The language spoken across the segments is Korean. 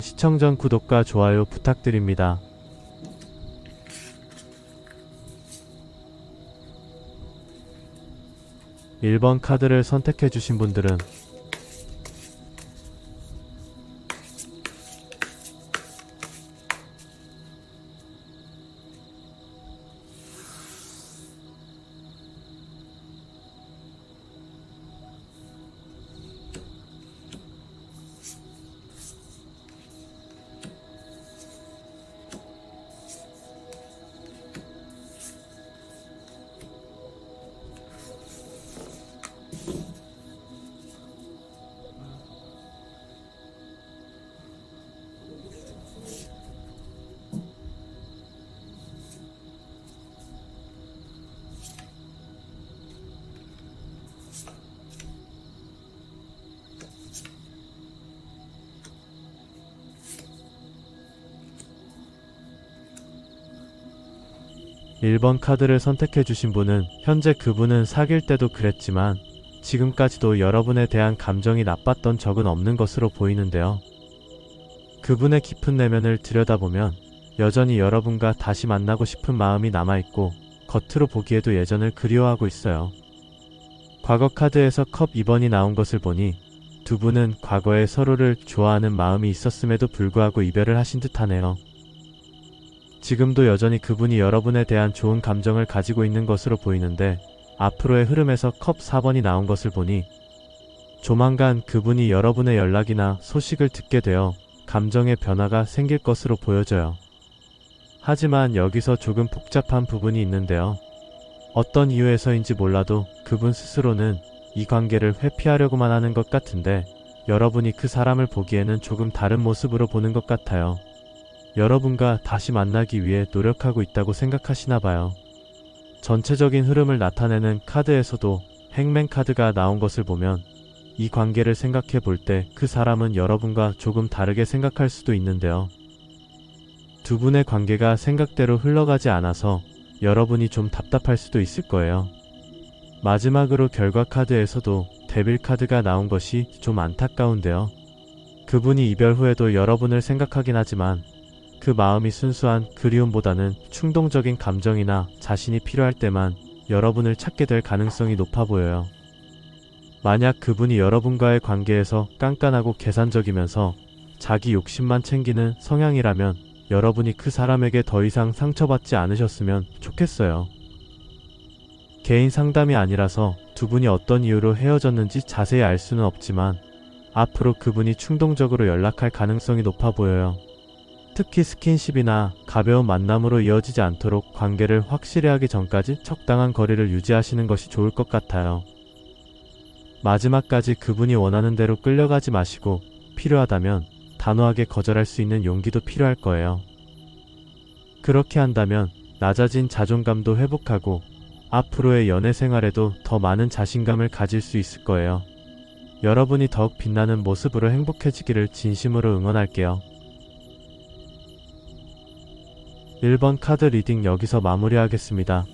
시청 전 구독과 좋아요 부탁드립니다. 1번 카드를 선택해주신 분들은 1번 카드를 선택해주신 분은 현재 그분은 사귈 때도 그랬지만 지금까지도 여러분에 대한 감정이 나빴던 적은 없는 것으로 보이는데요. 그분의 깊은 내면을 들여다보면 여전히 여러분과 다시 만나고 싶은 마음이 남아있고 겉으로 보기에도 예전을 그리워하고 있어요. 과거 카드에서 컵 2번이 나온 것을 보니 두 분은 과거에 서로를 좋아하는 마음이 있었음에도 불구하고 이별을 하신 듯하네요. 지금도 여전히 그분이 여러분에 대한 좋은 감정을 가지고 있는 것으로 보이는데 앞으로의 흐름에서 컵 4번이 나온 것을 보니 조만간 그분이 여러분의 연락이나 소식을 듣게 되어 감정의 변화가 생길 것으로 보여져요. 하지만 여기서 조금 복잡한 부분이 있는데요. 어떤 이유에서인지 몰라도 그분 스스로는 이 관계를 회피하려고만 하는 것 같은데 여러분이 그 사람을 보기에는 조금 다른 모습으로 보는 것 같아요. 여러분과 다시 만나기 위해 노력하고 있다고 생각하시나 봐요. 전체적인 흐름을 나타내는 카드에서도 행맨 카드가 나온 것을 보면 이 관계를 생각해 볼 때 그 사람은 여러분과 조금 다르게 생각할 수도 있는데요. 두 분의 관계가 생각대로 흘러가지 않아서 여러분이 좀 답답할 수도 있을 거예요. 마지막으로 결과 카드에서도 데빌 카드가 나온 것이 좀 안타까운데요. 그분이 이별 후에도 여러분을 생각하긴 하지만 그 마음이 순수한 그리움보다는 충동적인 감정이나 자신이 필요할 때만 여러분을 찾게 될 가능성이 높아 보여요. 만약 그분이 여러분과의 관계에서 깐깐하고 계산적이면서 자기 욕심만 챙기는 성향이라면 여러분이 그 사람에게 더 이상 상처받지 않으셨으면 좋겠어요. 개인 상담이 아니라서 두 분이 어떤 이유로 헤어졌는지 자세히 알 수는 없지만 앞으로 그분이 충동적으로 연락할 가능성이 높아 보여요. 특히 스킨십이나 가벼운 만남으로 이어지지 않도록 관계를 확실히 하기 전까지 적당한 거리를 유지하시는 것이 좋을 것 같아요. 마지막까지 그분이 원하는 대로 끌려가지 마시고 필요하다면 단호하게 거절할 수 있는 용기도 필요할 거예요. 그렇게 한다면 낮아진 자존감도 회복하고 앞으로의 연애 생활에도 더 많은 자신감을 가질 수 있을 거예요. 여러분이 더욱 빛나는 모습으로 행복해지기를 진심으로 응원할게요. 1번 카드 리딩 여기서 마무리하겠습니다.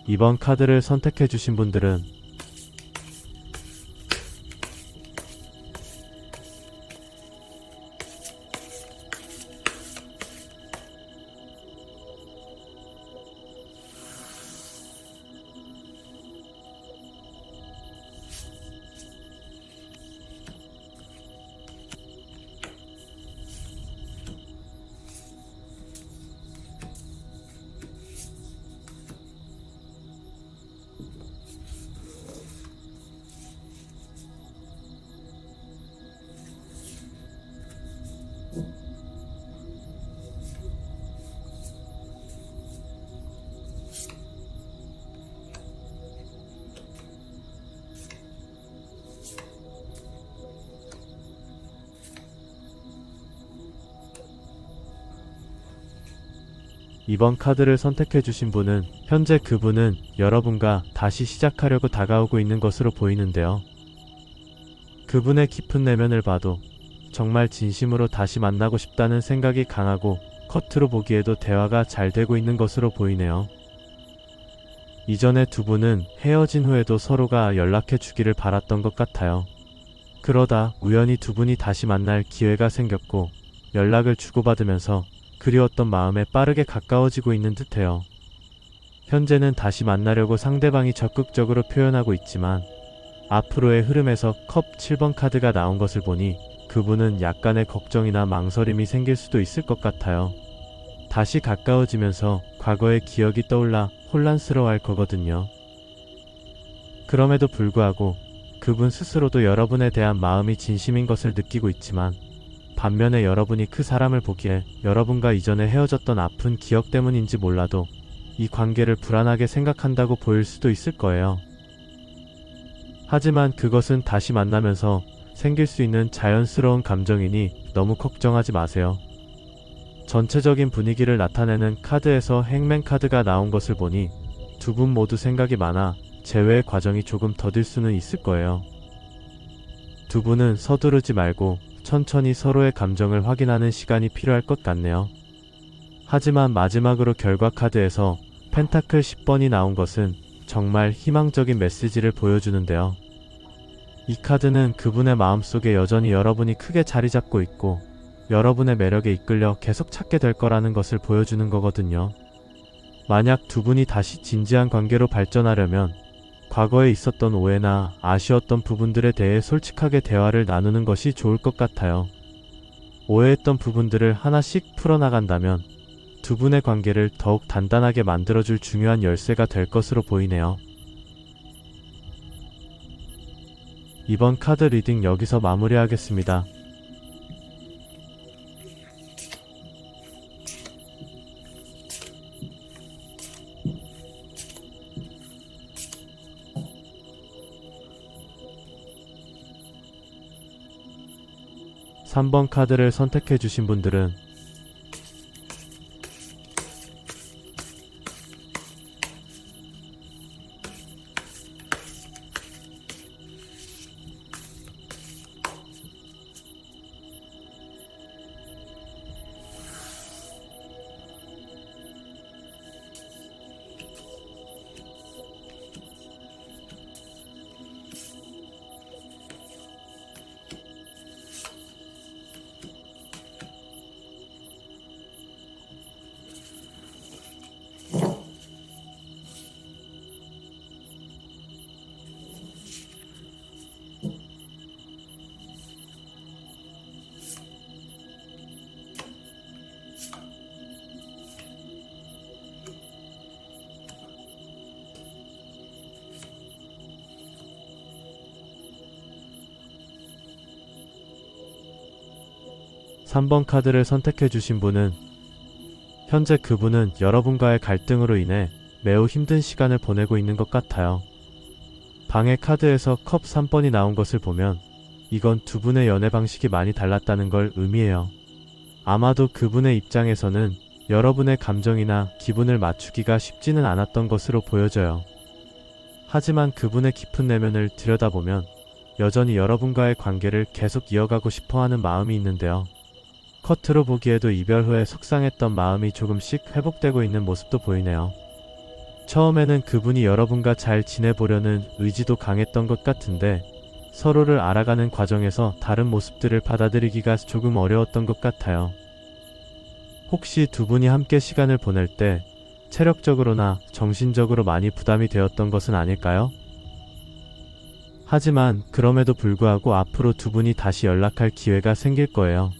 이번 카드를 선택해주신 분들은 2번 카드를 선택해주신 분은 현재 그분은 여러분과 다시 시작하려고 다가오고 있는 것으로 보이는데요. 그분의 깊은 내면을 봐도 정말 진심으로 다시 만나고 싶다는 생각이 강하고 겉으로 보기에도 대화가 잘 되고 있는 것으로 보이네요. 이전에 두 분은 헤어진 후에도 서로가 연락해 주기를 바랐던 것 같아요. 그러다 우연히 두 분이 다시 만날 기회가 생겼고 연락을 주고받으면서 그리웠던 마음에 빠르게 가까워지고 있는 듯해요. 현재는 다시 만나려고 상대방이 적극적으로 표현하고 있지만 앞으로의 흐름에서 컵 7번 카드가 나온 것을 보니 그분은 약간의 걱정이나 망설임이 생길 수도 있을 것 같아요. 다시 가까워지면서 과거의 기억이 떠올라 혼란스러워할 거거든요. 그럼에도 불구하고 그분 스스로도 여러분에 대한 마음이 진심인 것을 느끼고 있지만 반면에 여러분이 그 사람을 보기에 여러분과 이전에 헤어졌던 아픈 기억 때문인지 몰라도 이 관계를 불안하게 생각한다고 보일 수도 있을 거예요. 하지만 그것은 다시 만나면서 생길 수 있는 자연스러운 감정이니 너무 걱정하지 마세요. 전체적인 분위기를 나타내는 카드에서 행맨 카드가 나온 것을 보니 두 분 모두 생각이 많아 재회의 과정이 조금 더딜 수는 있을 거예요. 두 분은 서두르지 말고 천천히 서로의 감정을 확인하는 시간이 필요할 것 같네요. 하지만 마지막으로 결과 카드에서 펜타클 10번이 나온 것은 정말 희망적인 메시지를 보여주는데요. 이 카드는 그분의 마음속에 여전히 여러분이 크게 자리 잡고 있고 여러분의 매력에 이끌려 계속 찾게 될 거라는 것을 보여주는 거거든요. 만약 두 분이 다시 진지한 관계로 발전하려면 과거에 있었던 오해나 아쉬웠던 부분들에 대해 솔직하게 대화를 나누는 것이 좋을 것 같아요. 오해했던 부분들을 하나씩 풀어나간다면 두 분의 관계를 더욱 단단하게 만들어줄 중요한 열쇠가 될 것으로 보이네요. 이번 카드 리딩 여기서 마무리하겠습니다. (3번) 카드를 선택해 주신 분들은 (3번) 카드를 선택해 주신 분은 현재 그분은 여러분과의 갈등으로 인해 매우 힘든 시간을 보내고 있는 것 같아요. 방의 카드에서 컵 3번이 나온 것을 보면 이건 두 분의 연애 방식이 많이 달랐다는 걸 의미해요. 아마도 그분의 입장에서는 여러분의 감정이나 기분을 맞추기가 쉽지는 않았던 것으로 보여져요. 하지만 그분의 깊은 내면을 들여다보면 여전히 여러분과의 관계를 계속 이어가고 싶어하는 마음이 있는데요. 겉으로 보기에도 이별 후에 속상했던 마음이 조금씩 회복되고 있는 모습도 보이네요. 처음에는 그분이 여러분과 잘 지내보려는 의지도 강했던 것 같은데 서로를 알아가는 과정에서 다른 모습들을 받아들이기가 조금 어려웠던 것 같아요. 혹시 두 분이 함께 시간을 보낼 때 체력적으로나 정신적으로 많이 부담이 되었던 것은 아닐까요? 하지만 그럼에도 불구하고 앞으로 두 분이 다시 연락할 기회가 생길 거예요.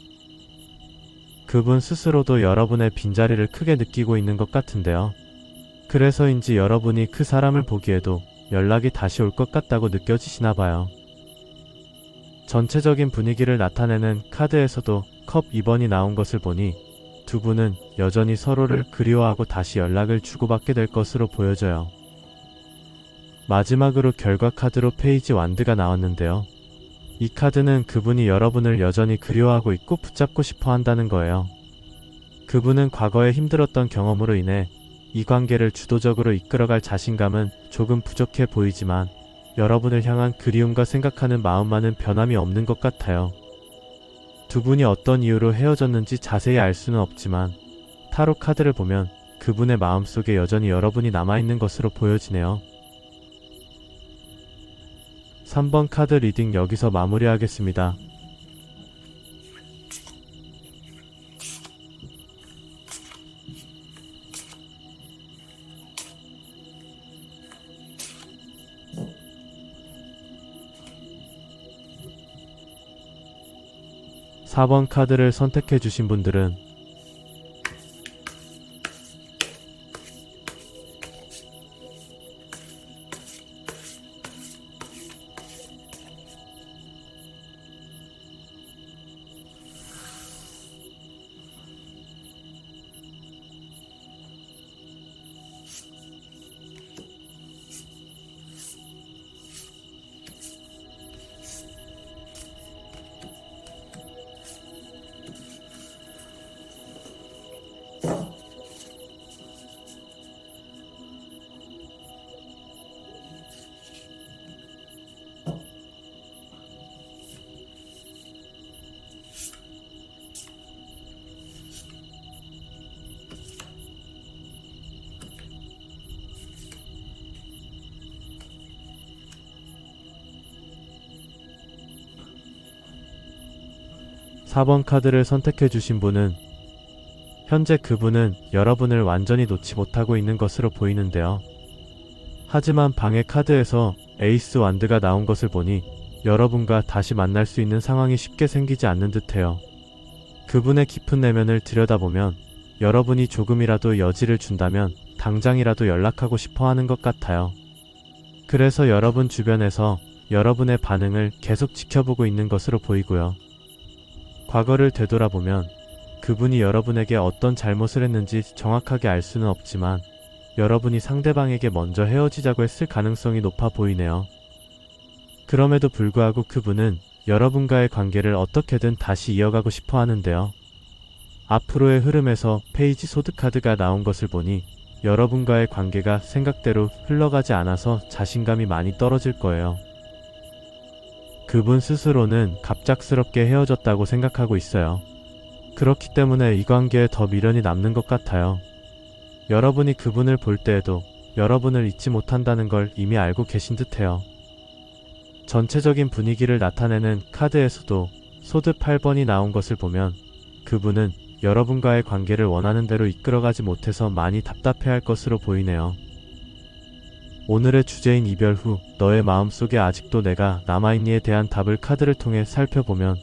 그분 스스로도 여러분의 빈자리를 크게 느끼고 있는 것 같은데요. 그래서인지 여러분이 그 사람을 보기에도 연락이 다시 올 것 같다고 느껴지시나 봐요. 전체적인 분위기를 나타내는 카드에서도 컵 2번이 나온 것을 보니 두 분은 여전히 서로를 그리워하고 다시 연락을 주고받게 될 것으로 보여져요. 마지막으로 결과 카드로 페이지 완드가 나왔는데요. 이 카드는 그분이 여러분을 여전히 그리워하고 있고 붙잡고 싶어 한다는 거예요. 그분은 과거에 힘들었던 경험으로 인해 이 관계를 주도적으로 이끌어갈 자신감은 조금 부족해 보이지만 여러분을 향한 그리움과 생각하는 마음만은 변함이 없는 것 같아요. 두 분이 어떤 이유로 헤어졌는지 자세히 알 수는 없지만 타로 카드를 보면 그분의 마음속에 여전히 여러분이 남아있는 것으로 보여지네요. 3번 카드 리딩 여기서 마무리하겠습니다. 사 번 카드를 선택해주신 분들은 사 번 카드를 선택해주신 분은 현재 그분은 여러분을 완전히 놓지 못하고 있는 것으로 보이는데요. 하지만 방해 카드에서 에이스 완드가 나온 것을 보니 여러분과 다시 만날 수 있는 상황이 쉽게 생기지 않는 듯해요. 그분의 깊은 내면을 들여다보면 여러분이 조금이라도 여지를 준다면 당장이라도 연락하고 싶어 하는 것 같아요. 그래서 여러분 주변에서 여러분의 반응을 계속 지켜보고 있는 것으로 보이고요. 과거를 되돌아보면 그분이 여러분에게 어떤 잘못을 했는지 정확하게 알 수는 없지만 여러분이 상대방에게 먼저 헤어지자고 했을 가능성이 높아 보이네요. 그럼에도 불구하고 그분은 여러분과의 관계를 어떻게든 다시 이어가고 싶어 하는데요. 앞으로의 흐름에서 페이지 소드 카드가 나온 것을 보니 여러분과의 관계가 생각대로 흘러가지 않아서 자신감이 많이 떨어질 거예요. 그분 스스로는 갑작스럽게 헤어졌다고 생각하고 있어요. 그렇기 때문에 이 관계에 더 미련이 남는 것 같아요. 여러분이 그분을 볼 때에도 여러분을 잊지 못한다는 걸 이미 알고 계신 듯해요. 전체적인 분위기를 나타내는 카드에서도 소드 8번이 나온 것을 보면 그분은 여러분과의 관계를 원하는 대로 이끌어가지 못해서 많이 답답해할 것으로 보이네요. 오늘의 주제인 이별 후 너의 마음속에 아직도 내가 남아있니에 대한 답을 카드를 통해 살펴보면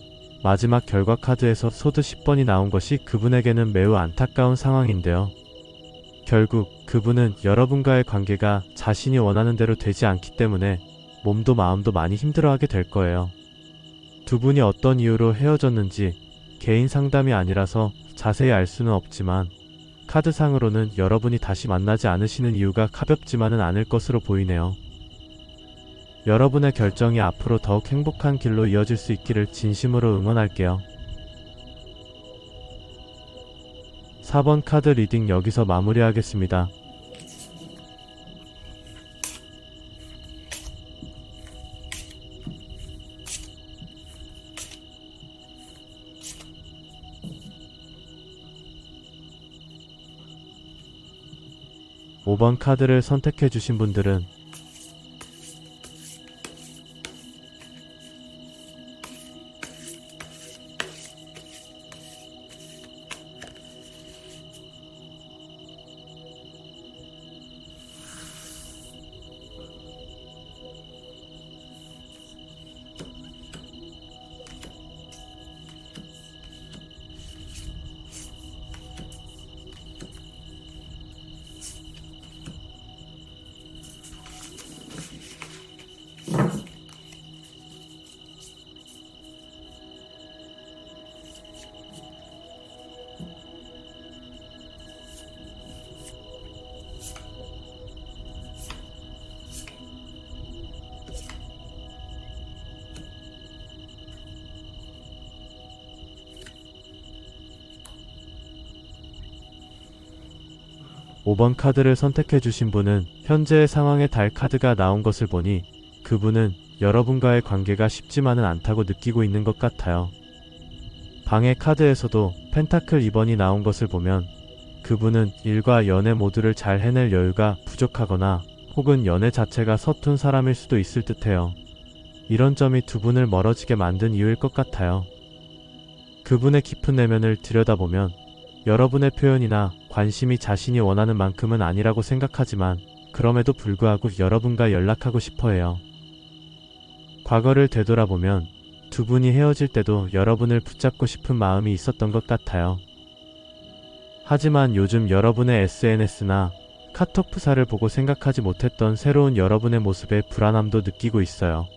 마지막 결과 카드에서 소드 10번이 나온 것이 그분에게는 매우 안타까운 상황인데요. 결국 그분은 여러분과의 관계가 자신이 원하는 대로 되지 않기 때문에 몸도 마음도 많이 힘들어하게 될 거예요. 두 분이 어떤 이유로 헤어졌는지 개인 상담이 아니라서 자세히 알 수는 없지만 카드상으로는 여러분이 다시 만나지 않으시는 이유가 가볍지만은 않을 것으로 보이네요. 여러분의 결정이 앞으로 더욱 행복한 길로 이어질 수 있기를 진심으로 응원할게요. 4번 카드 리딩 여기서 마무리하겠습니다. (5번) 카드를 선택해주신 분들은 (5번) 카드를 선택해주신 분은 현재의 상황의 달 카드가 나온 것을 보니 그분은 여러분과의 관계가 쉽지만은 않다고 느끼고 있는 것 같아요. 방해 카드에서도 펜타클 2번이 나온 것을 보면 그분은 일과 연애 모두를 잘 해낼 여유가 부족하거나 혹은 연애 자체가 서툰 사람일 수도 있을 듯해요. 이런 점이 두 분을 멀어지게 만든 이유일 것 같아요. 그분의 깊은 내면을 들여다보면 여러분의 표현이나 관심이 자신이 원하는 만큼은 아니라고 생각하지만 그럼에도 불구하고 여러분과 연락하고 싶어 해요. 과거를 되돌아보면 두 분이 헤어질 때도 여러분을 붙잡고 싶은 마음이 있었던 것 같아요. 하지만 요즘 여러분의 SNS나 카톡 프사를 보고 생각하지 못했던 새로운 여러분의 모습에 불안함도 느끼고 있어요.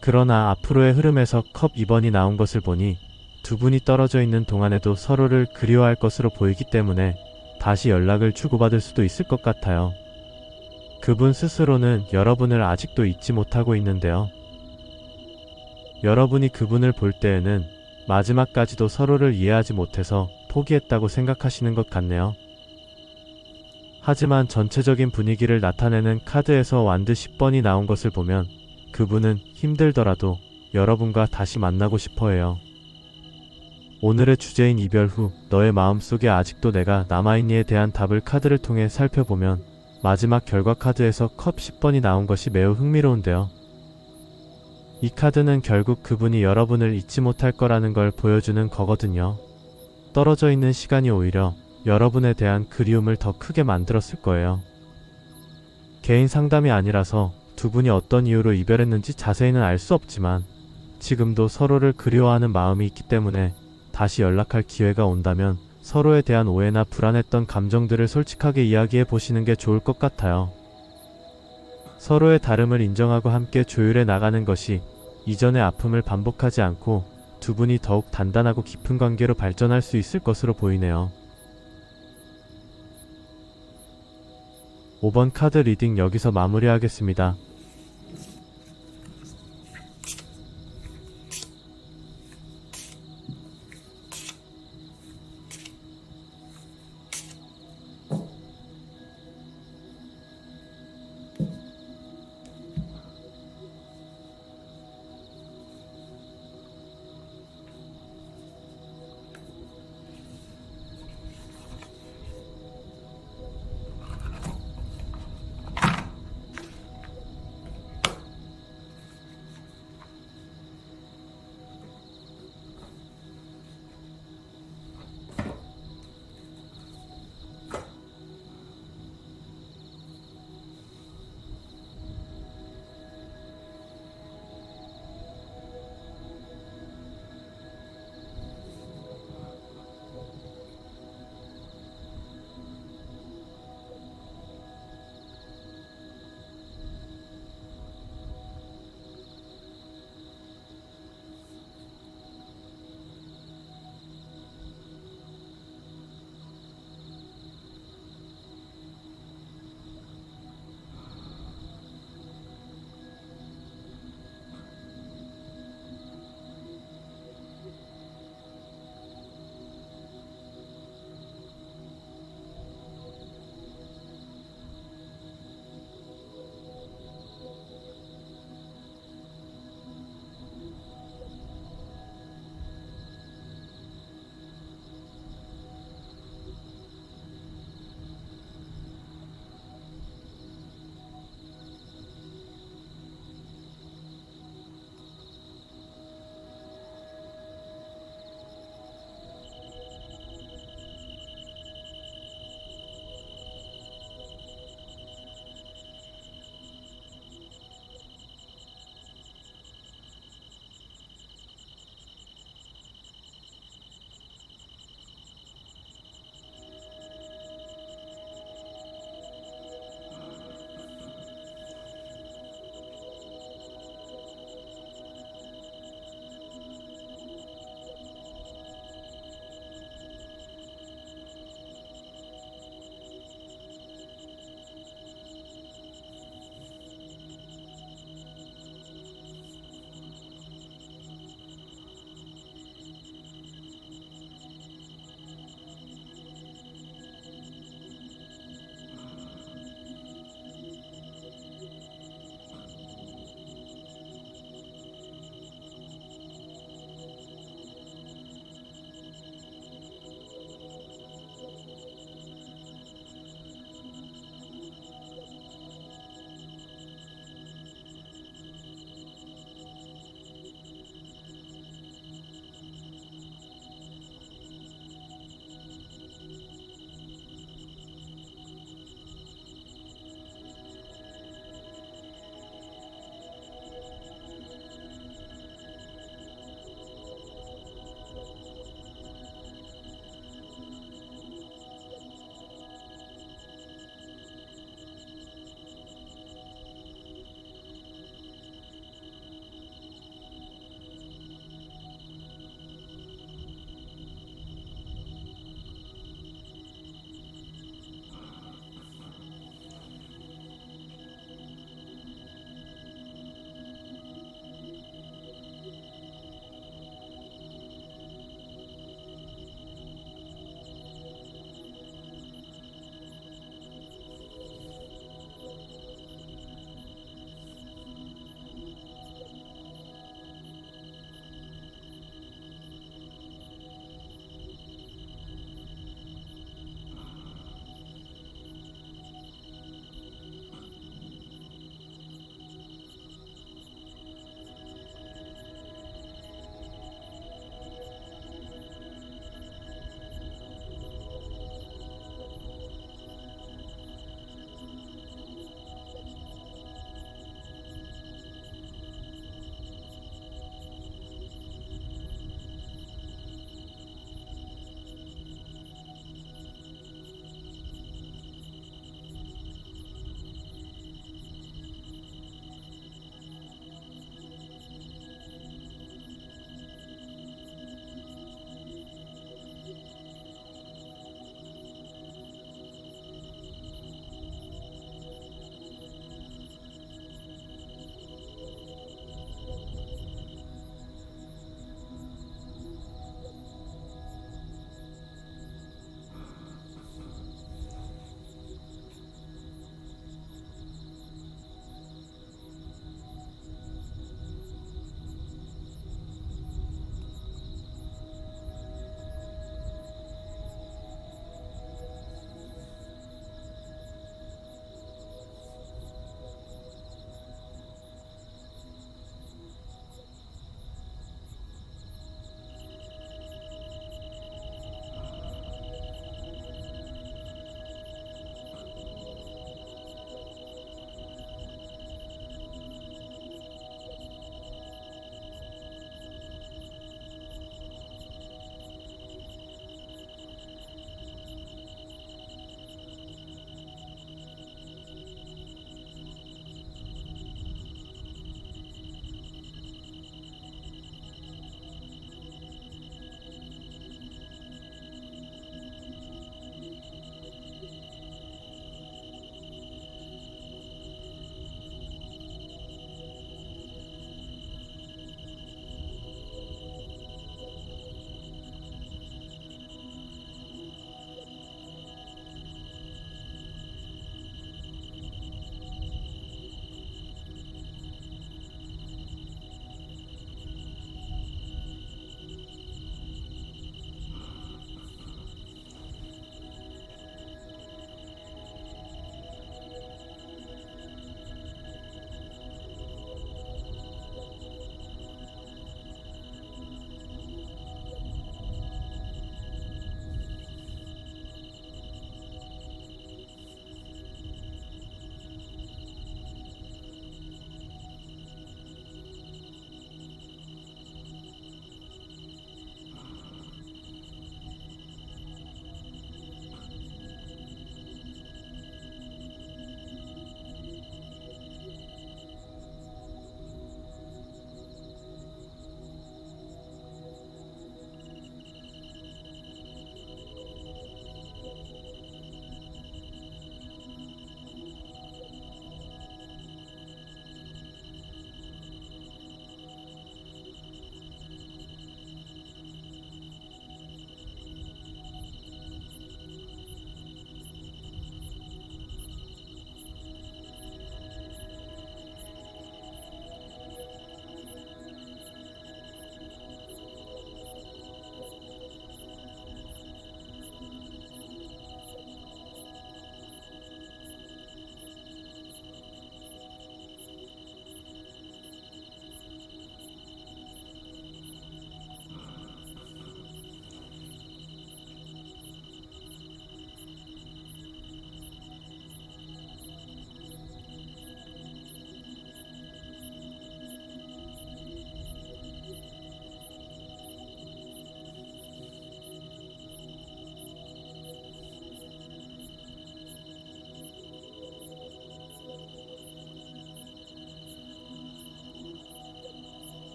그러나 앞으로의 흐름에서 컵 2번이 나온 것을 보니 두 분이 떨어져 있는 동안에도 서로를 그리워할 것으로 보이기 때문에 다시 연락을 주고받을 수도 있을 것 같아요. 그분 스스로는 여러분을 아직도 잊지 못하고 있는데요. 여러분이 그분을 볼 때에는 마지막까지도 서로를 이해하지 못해서 포기했다고 생각하시는 것 같네요. 하지만 전체적인 분위기를 나타내는 카드에서 완드 10번이 나온 것을 보면 그분은 힘들더라도 여러분과 다시 만나고 싶어 해요. 오늘의 주제인 이별 후 너의 마음속에 아직도 내가 남아있니에 대한 답을 카드를 통해 살펴보면 마지막 결과 카드에서 컵 10번이 나온 것이 매우 흥미로운데요. 이 카드는 결국 그분이 여러분을 잊지 못할 거라는 걸 보여주는 거거든요. 떨어져 있는 시간이 오히려 여러분에 대한 그리움을 더 크게 만들었을 거예요. 개인 상담이 아니라서 두 분이 어떤 이유로 이별했는지 자세히는 알 수 없지만 지금도 서로를 그리워하는 마음이 있기 때문에 다시 연락할 기회가 온다면 서로에 대한 오해나 불안했던 감정들을 솔직하게 이야기해 보시는 게 좋을 것 같아요. 서로의 다름을 인정하고 함께 조율해 나가는 것이 이전의 아픔을 반복하지 않고 두 분이 더욱 단단하고 깊은 관계로 발전할 수 있을 것으로 보이네요. 5번 카드 리딩 여기서 마무리하겠습니다.